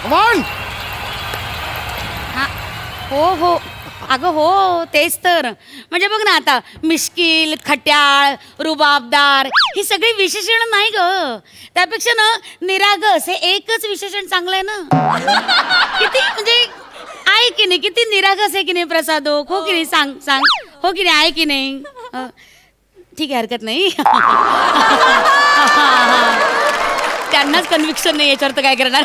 Come on. हो हो अगं हो तेच तर. म्हणजे बघ ना आता मिश्किल, खट्याळ, रुबाबदार ही सगळी विशेषण नाही ग. त्यापेक्षा ना निरागस हे एकच विशेषण चांगलं आहे ना. किती म्हणजे आहे की नाही, किती निरागस आहे की नाही प्रसाद. हो की नाही, सांग सांग. हो की नाही, आहे की नाही. ठीक आहे, हरकत नाही. त्यांनाच कन्व्हिक्शन नाही याच्यावर तर काय करणार.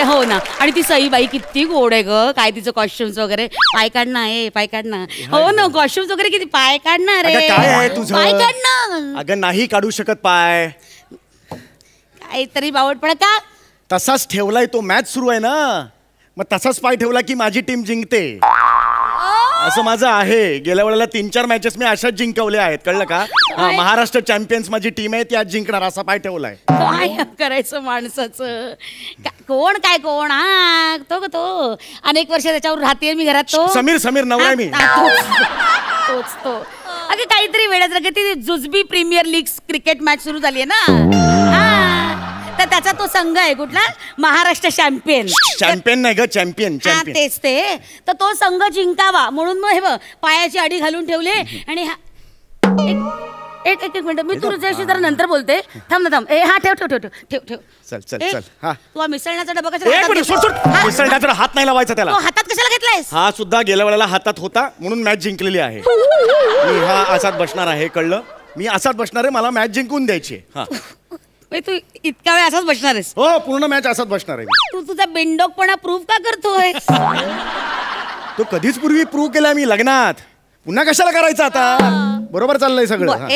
हो ना. आणि ती सईबाई किती गोड आहे ग. काय तिचं कॉस्ट्युम्स वगैरे. पाय काढणं आहे, पाय काढणं. हो ना, कॉस्ट्युम्स वगैरे किती. पाय काढणार आहे. काय आहे तुझं. पाय काढणं. अगं नाही काढू शकत पाय. काहीतरी बावटपणा का. तसाच ठेवलाय तो. मॅच सुरू आहे ना, मग तसाच पाय ठेवला की माझी टीम जिंकते असं माझं आहे. गेल्या वेळेला 3-4 मॅचेस मी अशाच जिंकवल्या आहेत, कळलं का. महाराष्ट्र चॅम्पियन्स माझी टीम आहे, ती आज जिंकणार असा पाय ठेवलाय. काय करायचं माणसाचं. कोण काय कोण. हा तो अनेक वर्ष त्याच्यावर राहते मी घरात. तो समीर नवरा मी. तोच तो. अगं काहीतरी वेळाच रे. ती जुजबी प्रीमियर लीग क्रिकेट मॅच सुरू झाली आहे ना. तर त्याचा तो संघ आहे कुठला, महाराष्ट्र चॅम्पियन नाही ग, चॅम्पियन. तेच ते. तर तो संघ जिंकावा म्हणून मग हे बघ पायाची अडी घालून ठेवले. आणि एक मिनिट मी तुझ्याशी जरा नंतर बोलते. थांब ना थांब. हा ठेव ठेव ठेव ठेव ठेव. चल. हा तू मिसळण्याचा डबा मिसळण्याचा हात नाही लावायचा त्याला. हातात कशाला घेतलायस. हा सुद्धा गेल्या वेळेला हातात होता म्हणून मॅच जिंकलेली आहे. मी हा असाच बसणार आहे, कळलं. मी असाच बसणार आहे, मला मॅच जिंकून द्यायची. हा तू इतका वेळ असाच बसणार आहेस. हो पूर्ण मॅच असाच बसणार आहे. तू तुझा बिनडोकपणा प्रूव्ह का करतोय. तो कधीच पूर्वी प्रूव्ह केला मी लग्नात. पुन्हा कशाला करायचं आता. बरोबर चाललंय सगळं.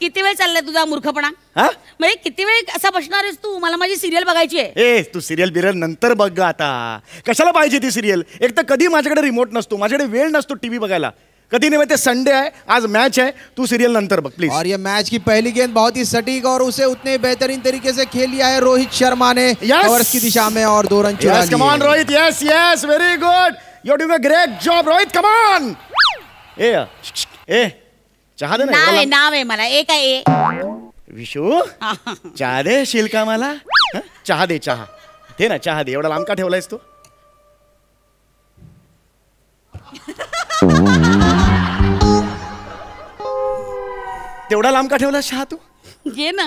किती वेळ चाललाय तुझा मूर्खपणा. म्हणजे किती वेळ असा बसणार आहेस तू. मला माझी सिरियल बघायची आहे. तू सिरियल बिरियल नंतर बघ आता. कशाला पाहिजे ती सिरियल. एक तर कधी माझ्याकडे रिमोट नसतो, माझ्याकडे वेळ नसतो टीव्ही बघायला. कधी नहीं. ते संडे है, आज मैच है, तू सीरियल नंतर बघ प्लीज. और ये मैच की पहली गेंद बहुत ही सटीक और उसे उतने बेहतरीन तरीके से खेल लिया है रोहित शर्मा ने कवर्स की दिशा में और 2 रन चुरा लिए. Come on Rohit. Yes very good. You are doing a great job Rohit. Come on. ए चहा दे ना. नाव आहे मला. एक आहे विशू. चहा दे शिल्का मला. चहा दे. चहा दे ना. चहा दे. एवढा लांब का ठेवलायस तू. तेवढा लांब का ठेवलास चहा तू. घे ना.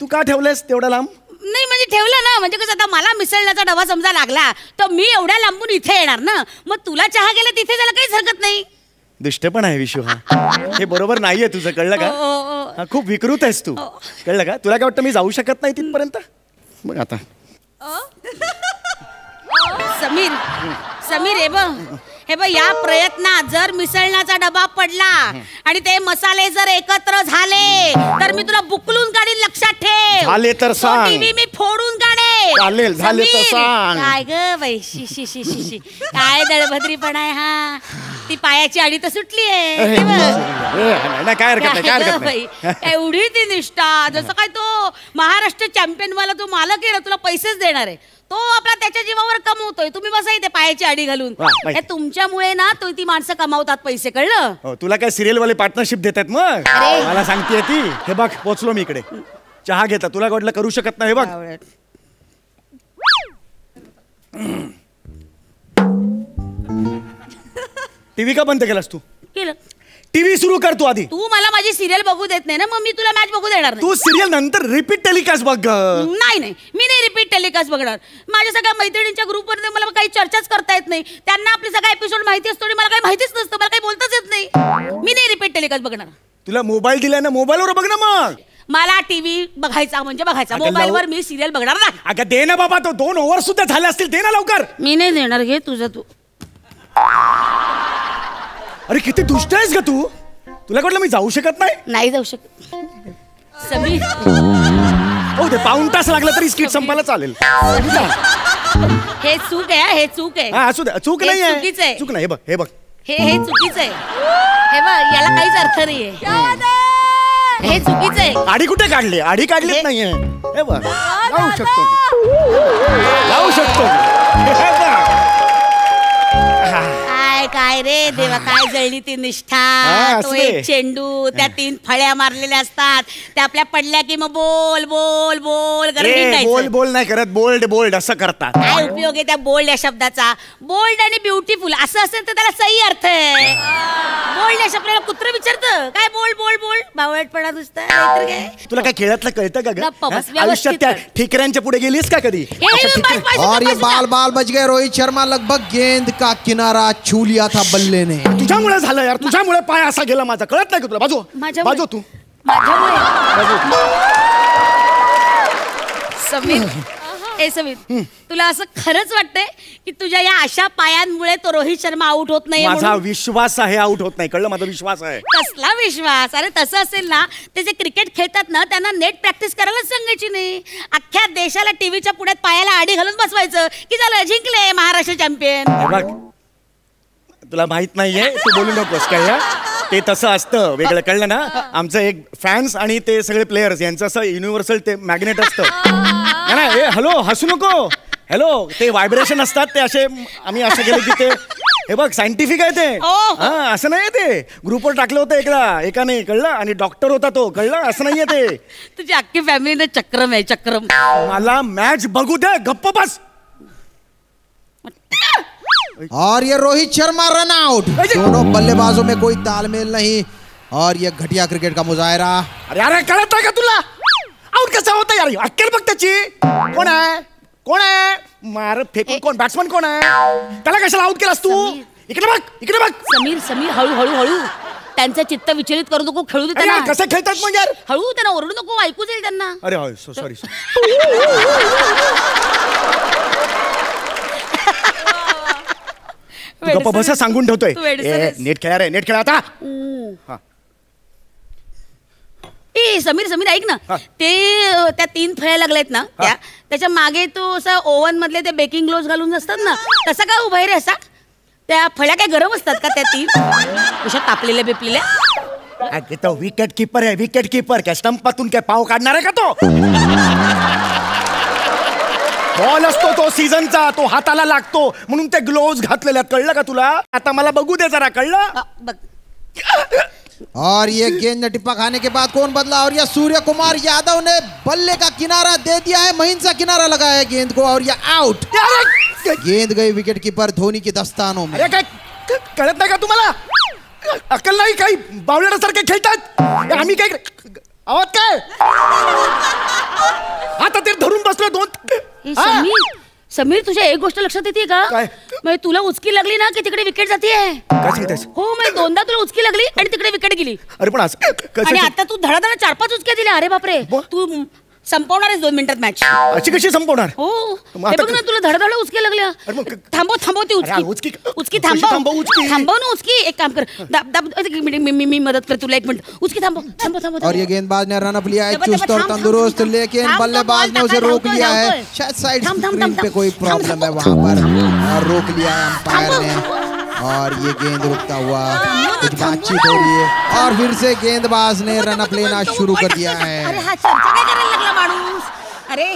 तू का ठेवलास तेवढा लांब. नाही म्हणजे ठेवला ना. म्हणजे कसं आता मला मिसळण्याचा डबा समजा लागला तर मी एवढ्या लांबून इथे येणार ना. मग तुला चहा गेला तिथे जायला काहीच हरकत नाही. दुष्ट पण आहे विशू. हे बरोबर नाहीये तुझं, कळलं का. खूप विकृत आहेस तू, कळलं का. तुला काय वाटतं मी जाऊ शकत नाही तिथपर्यंत. मग आता समीर हे बघ या प्रयत्नात जर मिसळण्याचा डबा पडला आणि ते मसाले जर एकत्र झाले तर मी तुला बुकलून काढीन. लक्षात ठेव. झाले तर सांग. टीव्ही मी फोडून काढेन. चालेल. झाले तर सांग. काय ग बाई. शी काय दळभद्रीपणा आहे हा. ती पायाची अडी तर सुटली आहे. काय हरकत नाही. एवढी ती निष्ठा. जसं काय तो महाराष्ट्र चॅम्पियन वाला तो मालक आहे ना, तुला पैसेच देणार आहे. तो आपला त्याच्या जीवावर कमवतोय. तुम्ही बसा इथे पायाची अडी घालून. तुमच्यामुळे ना तो ती माणसं कमावतात पैसे, कळलं. तुला काय सिरियल वाले पार्टनरशिप देतात मग. मला सांगते ती. हे बघ पोचलो मी इकडे. चहा घेता. तुला वाटलं करू शकत नाही. हे बघ टीव्ही का बंद केलास तू. केलं. टीव्ही सुरू कर तू आधी. तू मला माझी सिरियल बघू देत नाही ना, मग मी तुला मॅच बघू देणार नाही. तू सिरियल नंतर रिपीट टेलिकास्ट बघ. नाही मी नाही रिपीट टेलिकास्ट बघणार. माझ्या सगळ्या मैत्रिणींच्या ग्रुपवर मला काही चर्चाच करता येत नाही. त्यांना आपली सगळा एपिसोड माहिती असतो आणि मला काही माहितीच नसतं. मला काही बोलताच येत नाही. मी नाही रिपीट टेलिकास्ट बघणार. तुला मोबाईल दिलाय ना, मोबाईलवर बघ ना. मग मला टीव्ही बघायचा म्हणजे बघायचा. मोबाईलवर मी सिरियल बघणार नाही. अगं दे ना बाबा. तो 2 ओव्हर सुद्धा झाले असतील. दे ना लवकर. मी नाही देणार. घे तुझं तू. अरे किती दुष्ट आहेस ग तू. तुला वाटलं मी जाऊ शकत नाही. नाही जाऊ शकत समीर. हो ते पाऊण तास लागला तरी स्किट संपायला चालेल. हे चूक आहे. हे चूक आहे. असू दे. चूक नाही आहे. चूक नाही. हे बघ हे चुकीचं आहे. हे बघ याला काहीच अर्थ नाहीये. हे चुकीचं आहे. आडी कुठे काढली. आडी काढलीच नाहीये. हे बघ जाऊ शकतो. काय रे देवा, काय जळली ती निष्ठा. तो असले. एक चेंडू, त्या 3 फळ्या मारलेल्या असतात, त्या आपल्या पडल्या की मग बोल बोल बोल बोल बोल नाही करत, बोल्ड बोल्ड असं करतात. काय उपयोग आहे त्या बोल्ड या शब्दाचा? बोल्ड आणि ब्युटिफुल असं असेल तर त्याला सही अर्थ आहे. बोल्ड या शब्दाला कुत्र विचारतं काय बोल बोल बोल, बावळटपणा नुसता. नाहीतर काय. तुला काय खेळातलं कळतं का गप्प बस, ग? आयुष्यात त्या व्यवस्थित ठिकऱ्यांच्या पुढे गेलीस का कधी? और ये बाल बाल बच गए. रोहित शर्मा लगभग गेंद का किनारा छू लिया था बल्ले ने. तुझ्यामुळे झालं यार, तुझ्यामुळे पाय असा गेला माझा. कळत नाही का तुला? बाजू बाजू तू. समीर, ए समीर, तुला असं खरंच वाटतंय की तुझ्या या अशा पायांमुळे तो रोहित शर्मा आउट होत नाही? माझा विश्वास आहे आउट होत नाही. कळलं? माझा विश्वास आहे. कसला विश्वास? अरे तसं असेल ना, ते जे क्रिकेट खेळतात ना त्यांना नेट प्रॅक्टिस करायलाच सांगायची नाही. अख्ख्या देशाला टीव्हीच्या पुढ्यात पायाला आडी घालून बसवायचं की झालं, जिंकले महाराष्ट्र चॅम्पियन. बघ, तुला माहित नाहीये, तू बोलू नकोस. कळलं? ते तसं असतं वेगळं. कळलं ना? आमचं एक फॅन्स आणि ते सगळे प्लेयर्स यांचं असं युनिव्हर्सल ते मॅग्नेट असतं. ए हॅलो, हसू नको. हॅलो, ते व्हायब्रेशन असतात ते असे. आम्ही असं केलं की ते, हे बघ सायंटिफिक आहे ते. हा, असं नाहीये ते. ग्रुपवर टाकलं होतं एकाने. कळलं? आणि डॉक्टर होता तो. कळलं? असं नाहीये ते. तुझी अख्खी फॅमिली चक्रम आहे, चक्रम. मला मॅच बघू दे. गप्प बस. और ये रोहित शर्मा रन आउट. दोनों बल्लेबाजों में कोई तालमेल नहीं और ये घटिया क्रिकेट का मुजाहरा. अरे अरे, कळत आहे का तुला? आउट कसं होतं यार? अक्कल बघ त्याची. कोण आहे? कोण आहे? मार फेकून कोण? बॅट्समन कोण आहे? त्याला कशाला आउट केलास तू? इकडे बघ, इकडे बघ. समीर, समीर, हळू हळू हळू. त्यांचं चित्त विचलित करू नको, खेळू दे त्यांना. कसं खेळतात मग यार? हळू, त्यांना ओरडू नको, ऐकू जाईल त्यांना. अरे सॉरी. गप्पा बसा, सांगून ठेवतोय. नेट खेळा रे, नेट खेळा आता. ए समीर, समीर ऐक ना, ते त्या 3 फळ्या लागल्यात ना, त्याच्या मागे तो असा ओव्हन मधले ते बेकिंग ग्लोव्स घालून असतात ना, तसा का उभा रे असा? त्या फळ्या काय गरम असतात का त्या 3? कशा तापलेल्या बिपलेल्या? तो विकेट कीपर आहे, विकेट कीपर. काय स्टंपातून काय पाव काढणार आहे का तो? बॉल असतो तो सीझनचा, तो हाताला लागतो म्हणून ते ग्लोव्स घातलेले. कळलं का तुला? आता मला बघू दे जरा. कळलं? बघ. और ये गेंद टिप्पा खाने के बाद कौन बदला? और ये सूर्य कुमार यादव ने बल्ले का किनारा दे दिया है. महीन सा किनारा लगाया है गेंद को और ये आउट. गेंद गई विकेट कीपर धोनी की दस्तानों में. अरे काय कळत नाही का तुम्हाला? अक्कल नाही? काही बावळ्यासारखे खेळतात. आम्ही काय आवाज काय? आता ते धरून बसलो 2. समीर, समीर, तुझ्या एक गोष्ट लक्षात येते का? म्हणजे तुला उचकी लागली ना की तिकडे विकेट जाते. हो, म्हणजे 2दा तुला उचकी लागली आणि तिकडे विकेट गेली. अरे पण आणि आता तू धडाधडा 4-5 उचक्या दिल्या. अरे बापरे, तू संपवणार आहेस 2 मिनिटात मॅच. अशी कशी संपवणार? हो, हे बघ ना, तुला धडाधडा उचक्या लागल्या. थांबव, थांबव ती उचकी. उचकी थांबव, थांबव ना उचकी. एक काम कर, मी मदत कर तुला. 1 मिनिट. उचकी थांबव, थांबव, थांबव. और ये गेंदबाज ने रन अप लिया है चुस्त और तंदुरुस्त, लेकिन बल्लेबाज ने उसे रोक लिया है. शायद साइड स्क्रीन पे कोई प्रॉब्लम है वहां पर और रोक लिया है अंपायर ने. और ये गेंद रुकता हुआ कुछ बातचीत हो रही है और फिर से गेंदबाज ने रन अप लेना शुरू कर दिया है. अरे हा चर्चा काय करायला लागला माणूस? अरे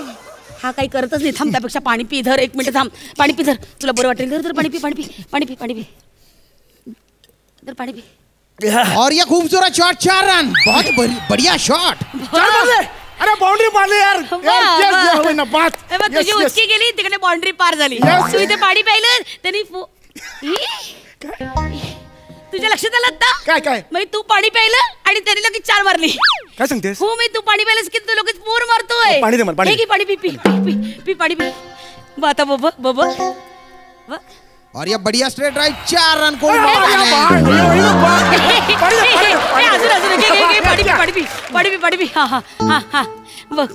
हा काही करतच नाही. थांब, त्यापेक्षा पाणी पी. धर 1 मिनिट थांब. पाणी पी, धर. तुला बरं वाटेल. धर, पाणी पी, पाणी पी, पाणी पी, पाणी पी. धर पाणी पी. और ये खूबसूरत शॉट. 4 रन. बहुत बढ़िया शॉट. अरे बाउंड्री मारली यार. तुझी उचकी गेली, तिकडे बाउंड्री पार झाली. तू इथे पाणी प्यायलं त्यांनी. तुझ्या लक्षात आलं आता? काय काय? म्हणजे तू पाणी प्यायलं आणि त्याने लगेच 4 मारली. काय सांगतेस? हो, मी तू पाणी प्यायलास की तू लगेच 4 मारतोय. पाणी दे मला, पाणी. पाणी पी, पी, पी, पी, पाणी पी. आता बब. और ये बढ़िया स्ट्रेट ड्राइव. 4 रन को अजून पाणी पी. हा बघ.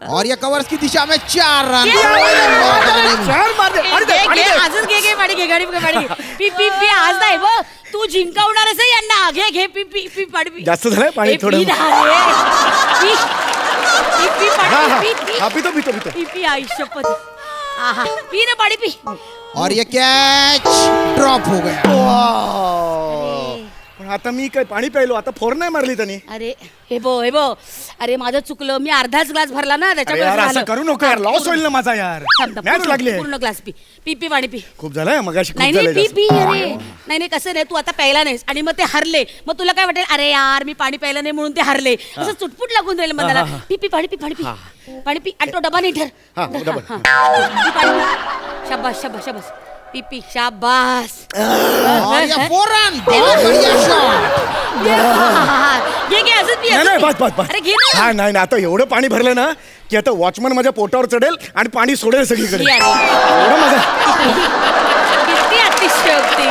और ये कवर्स की दिशा में 4 रन. अजून घे पाणी. पी. आज नाही बघ, तू जिंकवणारच आहे यांना. घे पी पाणी पी. जास्त झालंय पाणी थोडं. पी आयुष्यपत. पी ना पाणी पी. और ये कैच ड्रॉप हो गया. पण आता मी काय पाणी प्यायलो, आता फोर नाही मारली त्यांनी. अरे हे बो अरे माझं चुकलं, मी अर्धाच ग्लास भरला ना त्याच्यामुळे यार असं करू नको यार, लॉस होईल ना माझा यार. मॅच लागली आहे. पूर्ण ग्लास पी पाणी पी. खूप झालंय मगाशी. नाही पी अरे नाही कसं नाही, तू आता प्यायला नाहीस आणि मग ते हरले, मग तुला काय वाटेल, अरे यार मी पाणी प्यायला नाही म्हणून ते हरले, असं चुटपुट लागून राहील मनाला. पी पाणी पी आणि तो डबा नाही ठर. शाबास पी शाबास. नाही आता एवढं पाणी भरलं ना की आता वॉचमन माझ्या पोटावर चढेल आणि पाणी सोडेल सगळीकडे. किती अतिशयोक्ती.